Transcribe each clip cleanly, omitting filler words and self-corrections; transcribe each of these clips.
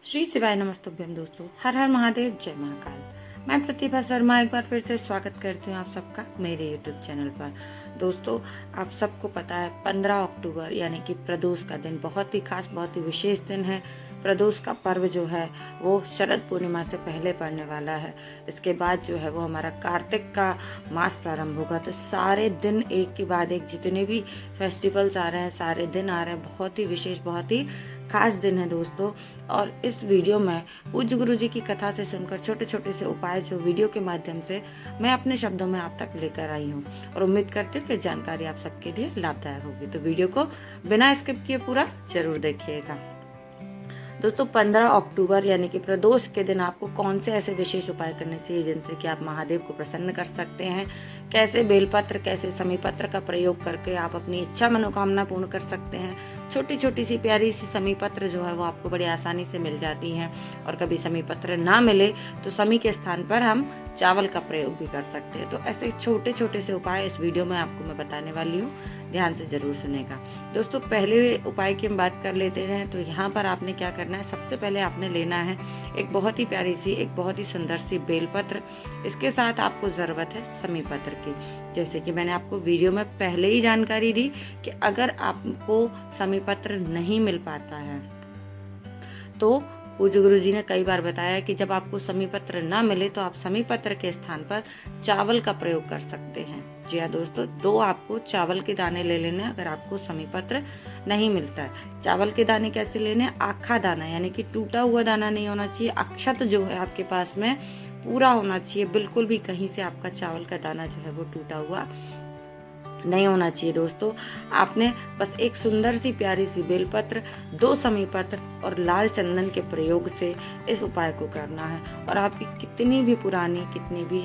श्री शिवाय नमस्तुभ्यम दोस्तों। हर हर महादेव, जय महाकाल। मैं प्रतिभा शर्मा एक बार फिर से स्वागत करती हूँ आप सबका मेरे यूट्यूब चैनल पर। दोस्तों, आप सबको पता है 15 अक्टूबर यानी कि प्रदोष का दिन बहुत ही खास, बहुत ही विशेष दिन है। प्रदोष का पर्व जो है वो शरद पूर्णिमा से पहले पड़ने वाला है। इसके बाद जो है वो हमारा कार्तिक का मास प्रारंभ होगा। तो सारे दिन एक के बाद एक जितने भी फेस्टिवल्स आ रहे हैं, सारे दिन आ रहे हैं, बहुत ही विशेष, बहुत ही खास दिन है दोस्तों। और इस वीडियो में पूज्य गुरु जी की कथा से सुनकर छोटे छोटे से उपाय जो वीडियो के माध्यम से मैं अपने शब्दों में आप तक लेकर आई हूँ और उम्मीद करती हूँ कि जानकारी आप सबके लिए लाभदायक होगी। तो वीडियो को बिना स्किप किए पूरा जरूर देखिएगा। दोस्तों, 15 अक्टूबर यानी कि प्रदोष के दिन आपको कौन से ऐसे विशेष उपाय करने चाहिए जिनसे कि आप महादेव को प्रसन्न कर सकते हैं। कैसे बेलपत्र, कैसे समीपत्र का प्रयोग करके आप अपनी इच्छा मनोकामना पूर्ण कर सकते हैं। छोटी छोटी सी प्यारी सी समीपत्र जो है वो आपको बड़ी आसानी से मिल जाती हैं। और कभी समीपत्र ना मिले तो समी के स्थान पर हम चावल का प्रयोग भी कर सकते हैं। तो ऐसे छोटे छोटे से उपाय इस वीडियो में आपको मैं बताने वाली हूँ, ध्यान से जरूर सुनेगा। दोस्तों, पहले उपाय की हम बात कर लेते हैं। तो यहाँ पर आपने क्या करना है, सबसे पहले आपने लेना है एक बहुत ही प्यारी सी, एक बहुत ही सुंदर सी बेलपत्र। इसके साथ आपको जरूरत है समीपत्र की। जैसे कि मैंने आपको वीडियो में पहले ही जानकारी दी कि अगर आपको समीपत्र नहीं मिल पाता है तो पूज्य गुरु जी ने कई बार बताया कि जब आपको समीपत्र ना मिले तो आप समीपत्र के स्थान पर चावल का प्रयोग कर सकते हैं। जी हाँ दोस्तों, 2 आपको चावल के दाने ले लेने अगर आपको समीपत्र नहीं मिलता है। चावल के दाने कैसे लेने, आखा दाना यानी कि टूटा हुआ दाना नहीं होना चाहिए। अक्षत जो है आपके पास में पूरा होना चाहिए, बिल्कुल भी कहीं से आपका चावल का दाना जो है वो टूटा हुआ नहीं होना चाहिए। दोस्तों, आपने बस एक सुंदर सी प्यारी सी बेलपत्र, 2 समीपत्र और लाल चंदन के प्रयोग से इस उपाय को करना है। और आपकी कितनी भी पुरानी, कितनी भी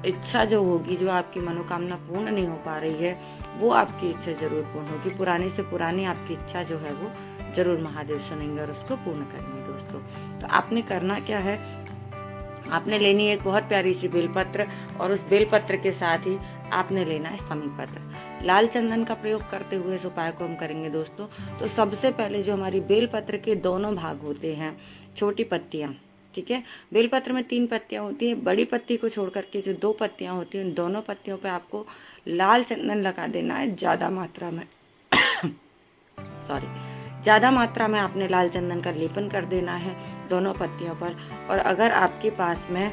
इच्छा जो होगी, जो आपकी मनोकामना पूर्ण नहीं हो पा रही है, वो आपकी इच्छा जरूर पूर्ण होगी। पुरानी से पुरानी आपकी इच्छा जो है वो जरूर महादेव सुनेंगे और उसको पूर्ण करेंगे। दोस्तों, तो आपने करना क्या है, आपने लेनी है एक बहुत प्यारी सी बेलपत्र और उस बेलपत्र के साथ ही आपने लेना है समीपत्र। लाल चंदन का प्रयोग करते हुए इस उपाय को हम करेंगे। दोस्तों, तो सबसे पहले जो हमारी बेलपत्र के दोनों भाग होते हैं, छोटी पत्तियां, ठीक है, बेलपत्र में 3 पत्तियां होती हैं। बड़ी पत्ती को छोड़ करके जो 2 पत्तियां होती हैं, उन दोनों पत्तियों पे आपको लाल चंदन लगा देना है ज्यादा मात्रा में ज्यादा मात्रा में आपने लाल चंदन का लेपन कर देना है दोनों पत्तियों पर। और अगर आपके पास में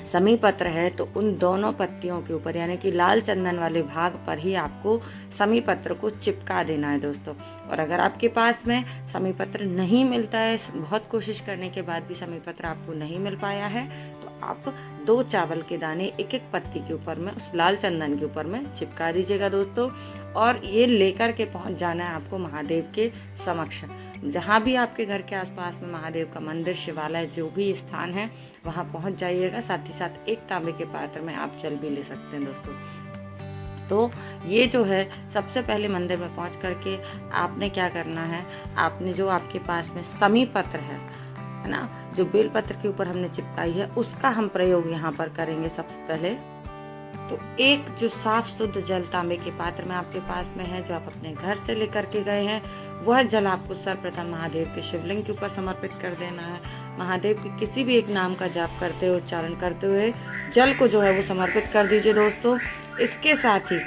समीपत्र है तो उन दोनों पत्तियों के ऊपर यानी कि लाल चंदन वाले भाग पर ही आपको समीपत्र को चिपका देना है। दोस्तों, और अगर आपके पास में समीपत्र नहीं मिलता है, बहुत कोशिश करने के बाद भी समीपत्र आपको नहीं मिल पाया है, तो आप 2 चावल के दाने एक एक पत्ती के ऊपर में उस लाल चंदन के ऊपर में चिपका दीजिएगा। दोस्तों, और ये लेकर के पहुंच जाना है आपको महादेव के समक्ष। जहाँ भी आपके घर के आसपास में महादेव का मंदिर, शिवालय, जो भी स्थान है, वहाँ पहुँच जाइएगा। साथ ही साथ एक तांबे के पात्र में आप जल भी ले सकते हैं। दोस्तों, तो ये जो है सबसे पहले मंदिर में पहुँच करके आपने क्या करना है, आपने जो आपके पास में समीपत्र है ना, जो बेलपत्र के ऊपर हमने चिपकाई है, उसका हम प्रयोग यहाँ पर करेंगे। सबसे पहले तो एक जो साफ शुद्ध जल तांबे के पात्र में आपके पास में है, जो आप अपने घर से लेकर के गए हैं, वह जल आपको सर्वप्रथम महादेव के शिवलिंग के ऊपर समर्पित कर देना है। महादेव के किसी भी एक नाम का जाप करते हुए, उच्चारण करते हुए जल को जो है वो समर्पित कर दीजिए। दोस्तों, इसके साथ ही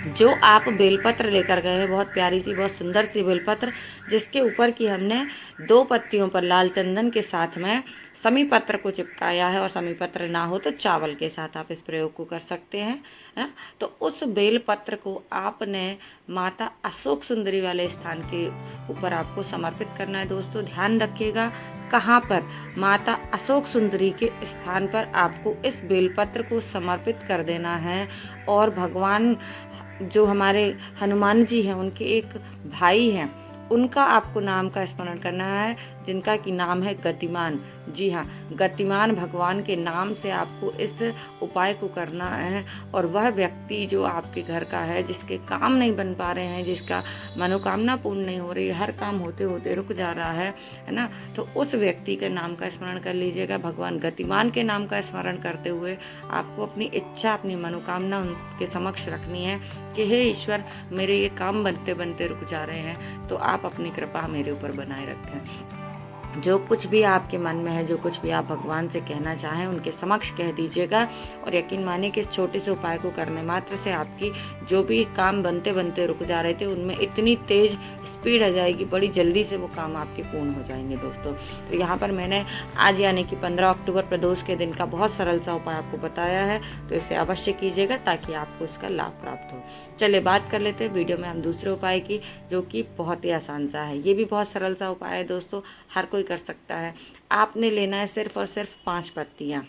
जो आप बेलपत्र लेकर गए हैं, बहुत प्यारी सी, बहुत सुंदर सी बेलपत्र, जिसके ऊपर की हमने 2 पत्तियों पर लाल चंदन के साथ में समीपत्र को चिपकाया है, और समीपत्र ना हो तो चावल के साथ आप इस प्रयोग को कर सकते हैं ना। तो उस बेलपत्र को आपने माता अशोक सुंदरी वाले स्थान के ऊपर आपको समर्पित करना है। दोस्तों, ध्यान रखिएगा कहाँ पर, माता अशोक सुंदरी के स्थान पर आपको इस बेलपत्र को समर्पित कर देना है। और भगवान जो हमारे हनुमान जी हैं, उनके एक भाई हैं, उनका आपको नाम का स्मरण करना है, जिनका की नाम है गतिमान। जी हाँ, गतिमान भगवान के नाम से आपको इस उपाय को करना है। और वह व्यक्ति जो आपके घर का है, जिसके काम नहीं बन पा रहे हैं, जिसका मनोकामना पूर्ण नहीं हो रही, हर काम होते होते रुक जा रहा है ना, तो उस व्यक्ति के नाम का स्मरण कर लीजिएगा। भगवान गतिमान के नाम का स्मरण करते हुए आपको अपनी इच्छा, अपनी मनोकामना उनके समक्ष रखनी है कि हे ईश्वर, मेरे ये काम बनते बनते रुक जा रहे हैं, तो आप अपनी कृपा मेरे ऊपर बनाए रखें। जो कुछ भी आपके मन में है, जो कुछ भी आप भगवान से कहना चाहें, उनके समक्ष कह दीजिएगा। और यकीन मानिए कि इस छोटे से उपाय को करने मात्र से आपकी जो भी काम बनते बनते रुक जा रहे थे, उनमें इतनी तेज स्पीड आ जाएगी, बड़ी जल्दी से वो काम आपके पूर्ण हो जाएंगे दोस्तों। तो यहाँ पर मैंने आज यानी कि 15 अक्टूबर प्रदोष के दिन का बहुत सरल सा उपाय आपको बताया है, तो इसे अवश्य कीजिएगा ताकि आपको इसका लाभ प्राप्त हो। चलिए बात कर लेते हैं वीडियो में हम दूसरे उपाय की, जो कि बहुत ही आसान सा है। ये भी बहुत सरल सा उपाय है दोस्तों, हर कोई कर सकता है। आपने लेना है सिर्फ और सिर्फ 5 पत्तियाँ।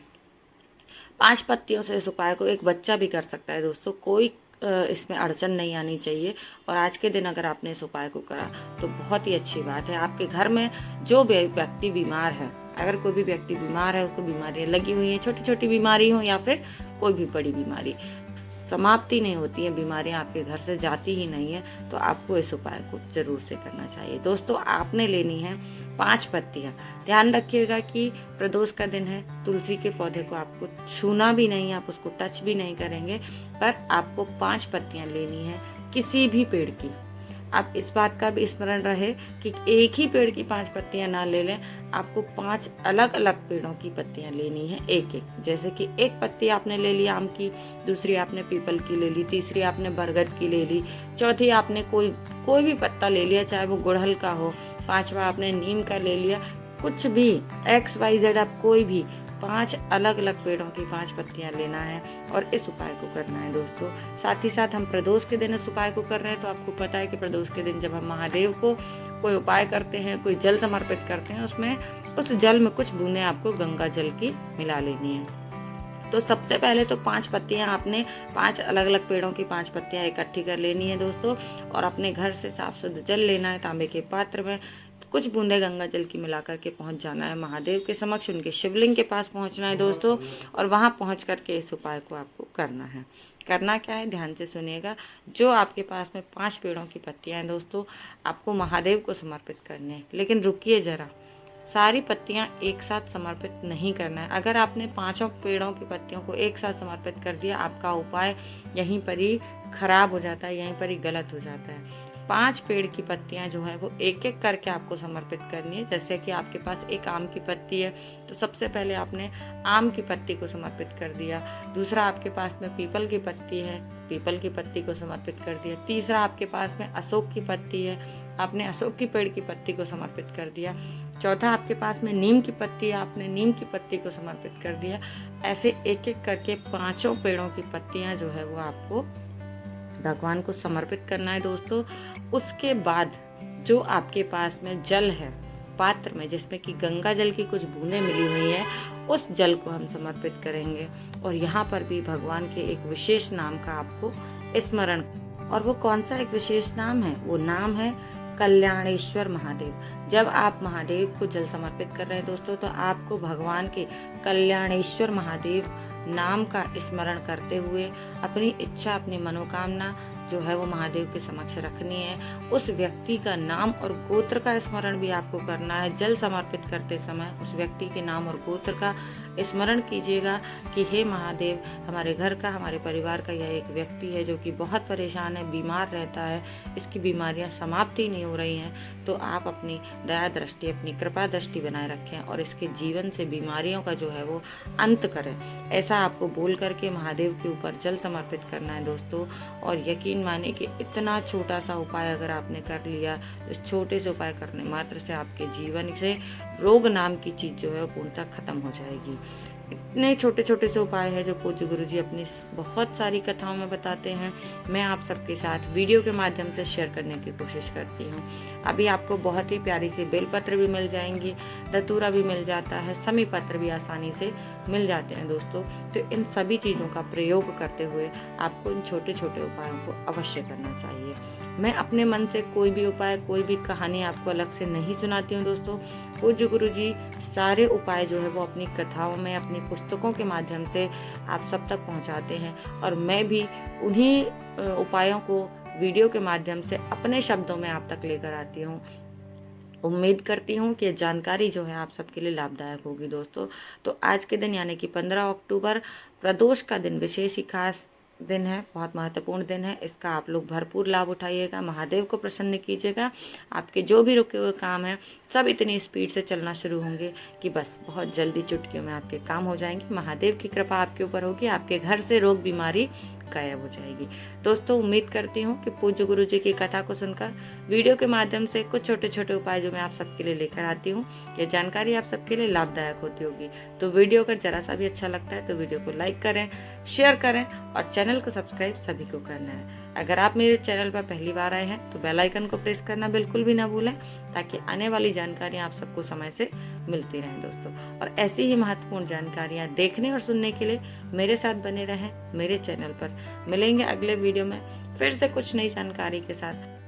5 पत्तियों से इस उपाय को एक बच्चा भी कर सकता है दोस्तों, कोई इसमें अड़चन नहीं आनी चाहिए। और आज के दिन अगर आपने इस उपाय को करा तो बहुत ही अच्छी बात है। आपके घर में जो व्यक्ति बीमार है, अगर कोई भी व्यक्ति बीमार है, उसको बीमारियाँ लगी हुई हैं, छोटी छोटी बीमारी हो या फिर कोई भी बड़ी बीमारी, समाप्ति नहीं होती है, बीमारियां आपके घर से जाती ही नहीं है, तो आपको इस उपाय को जरूर से करना चाहिए दोस्तों। आपने लेनी है 5 पत्तियां। ध्यान रखिएगा कि प्रदोष का दिन है, तुलसी के पौधे को आपको छूना भी नहीं है, आप उसको टच भी नहीं करेंगे, पर आपको 5 पत्तियां लेनी है किसी भी पेड़ की। आप इस बात का भी स्मरण रहे कि एक ही पेड़ की 5 पत्तियां ना ले लें, आपको 5 अलग अलग पेड़ों की पत्तियां लेनी है एक एक। जैसे कि एक पत्ती आपने ले ली आम की, दूसरी आपने पीपल की ले ली, तीसरी आपने बरगद की ले ली, चौथी आपने कोई भी पत्ता ले लिया, चाहे वो गुड़हल का हो, 5वां आपने नीम का ले लिया, कुछ भी XYZ आप कोई भी 5 अलग अलग पेड़ों की 5 पत्तियां लेना है और इस उपाय को करना है दोस्तों। साथ ही साथ हम प्रदोष के दिन इस उपाय को कर रहे हैं, तो आपको पता है कि प्रदोष के दिन जब हम महादेव को कोई उपाय करते हैं, कोई जल समर्पित करते हैं, उसमें उस जल में कुछ बूंदें आपको गंगा जल की मिला लेनी है। तो सबसे पहले तो 5 पत्तियां आपने 5 अलग अलग पेड़ों की 5 पत्तियां इकट्ठी कर लेनी है दोस्तों, और अपने घर से साफ शुद्ध जल लेना है तांबे के पात्र में, कुछ बूंदे गंगा जल की मिला करके पहुंच जाना है महादेव के समक्ष, उनके शिवलिंग के पास पहुंचना है दोस्तों, और वहां पहुंच करके इस उपाय को आपको करना है। करना क्या है, ध्यान से सुनिएगा। जो आपके पास में 5 पेड़ों की पत्तियां हैं दोस्तों, आपको महादेव को समर्पित करनी है। लेकिन रुकिए जरा, सारी पत्तियां एक साथ समर्पित नहीं करना है। अगर आपने 5 पेड़ों की पत्तियों को एक साथ समर्पित कर दिया, आपका उपाय यहीं पर ही खराब हो जाता है, यहीं पर ही गलत हो जाता है। 5 पेड़ की पत्तियां जो है वो एक एक करके आपको समर्पित करनी है। जैसे कि आपके पास एक आम की पत्ती है, तो सबसे पहले आपने आम की पत्ती को समर्पित कर दिया। दूसरा आपके पास में पीपल की पत्ती है, पीपल की पत्ती को समर्पित कर दिया। तीसरा आपके पास में अशोक की पत्ती है, आपने अशोक की पेड़ की पत्ती को समर्पित कर दिया। चौथा आपके पास में नीम की पत्ती है, आपने नीम की पत्ती को समर्पित कर दिया। ऐसे एक एक करके 5 पेड़ों की पत्तियां जो है वो आपको भगवान को समर्पित करना है दोस्तों। उसके बाद जो आपके पास में जल है पात्र में, जिसमें कि गंगा जल की कुछ बूंदें मिली हुई है, उस जल को हम समर्पित करेंगे। और यहाँ पर भी भगवान के एक विशेष नाम का आपको स्मरण, और वो कौन सा एक विशेष नाम है, वो नाम है कल्याणेश्वर महादेव। जब आप महादेव को जल समर्पित कर रहे हैं दोस्तों, तो आपको भगवान के कल्याणेश्वर महादेव नाम का स्मरण करते हुए अपनी इच्छा, अपनी मनोकामना जो है वो महादेव के समक्ष रखनी है। उस व्यक्ति का नाम और गोत्र का स्मरण भी आपको करना है। जल समर्पित करते समय उस व्यक्ति के नाम और गोत्र का स्मरण कीजिएगा कि हे महादेव, हमारे घर का, हमारे परिवार का यह एक व्यक्ति है जो कि बहुत परेशान है, बीमार रहता है, इसकी बीमारियां समाप्त ही नहीं हो रही हैं, तो आप अपनी दया दृष्टि, अपनी कृपा दृष्टि बनाए रखें और इसके जीवन से बीमारियों का जो है वो अंत करें। ऐसा आपको बोल करके महादेव के ऊपर जल समर्पित करना है दोस्तों। और यकीन माने कि इतना छोटा सा उपाय अगर आपने कर लिया, इस छोटे से उपाय करने मात्र से आपके जीवन से रोग नाम की चीज जो है पूर्णतः खत्म हो जाएगी। इतने छोटे छोटे से उपाय है जो पूज्य गुरु जी अपनी बहुत सारी कथाओं में बताते हैं, मैं आप सबके साथ वीडियो के माध्यम से शेयर करने की कोशिश करती हूँ। अभी आपको बहुत ही प्यारी सी बेलपत्र भी मिल जाएंगी, धतूरा भी मिल जाता है, समी पत्र भी आसानी से मिल जाते हैं दोस्तों। तो इन सभी चीज़ों का प्रयोग करते हुए आपको इन छोटे छोटे उपायों को अवश्य करना चाहिए। मैं अपने मन से कोई भी उपाय, कोई भी कहानी आपको अलग से नहीं सुनाती हूँ दोस्तों। पूज्य गुरु जी सारे उपाय जो है वो अपनी कथाओं में, अपनी पुस्तकों के माध्यम से आप सब तक पहुंचाते हैं, और मैं भी उन्हीं उपायों को वीडियो के माध्यम से अपने शब्दों में आप तक लेकर आती हूँ। उम्मीद करती हूँ कि जानकारी जो है आप सबके लिए लाभदायक होगी दोस्तों। तो आज के दिन यानी कि 15 अक्टूबर प्रदोष का दिन विशेष ही खास दिन है, बहुत महत्वपूर्ण दिन है। इसका आप लोग भरपूर लाभ उठाइएगा, महादेव को प्रसन्न कीजिएगा। आपके जो भी रुके हुए काम हैं सब इतनी स्पीड से चलना शुरू होंगे कि बस बहुत जल्दी चुटकियों में आपके काम हो जाएंगे। महादेव की कृपा आपके ऊपर होगी, आपके घर से रोग बीमारी गायब हो जाएगी। दोस्तों, उम्मीद करती हूँ कि पूज्य गुरु जी की कथा को सुनकर, वीडियो के माध्यम से कुछ छोटे छोटे उपाय जो मैं आप सबके लिए लेकर आती हूँ, ये जानकारी आप सबके लिए लाभदायक होती होगी। तो वीडियो अगर जरा सा भी अच्छा लगता है तो वीडियो को लाइक करें, शेयर करें और चैनल को सब्सक्राइब सभी को करना है। अगर आप मेरे चैनल पर पहली बार आए हैं तो बेल आइकन को प्रेस करना बिल्कुल भी ना भूलें, ताकि आने वाली जानकारियाँ आप सबको समय से मिलती रहें दोस्तों। और ऐसी ही महत्वपूर्ण जानकारियाँ देखने और सुनने के लिए मेरे साथ बने रहें मेरे चैनल पर। मिलेंगे अगले वीडियो में फिर से कुछ नई जानकारी के साथ।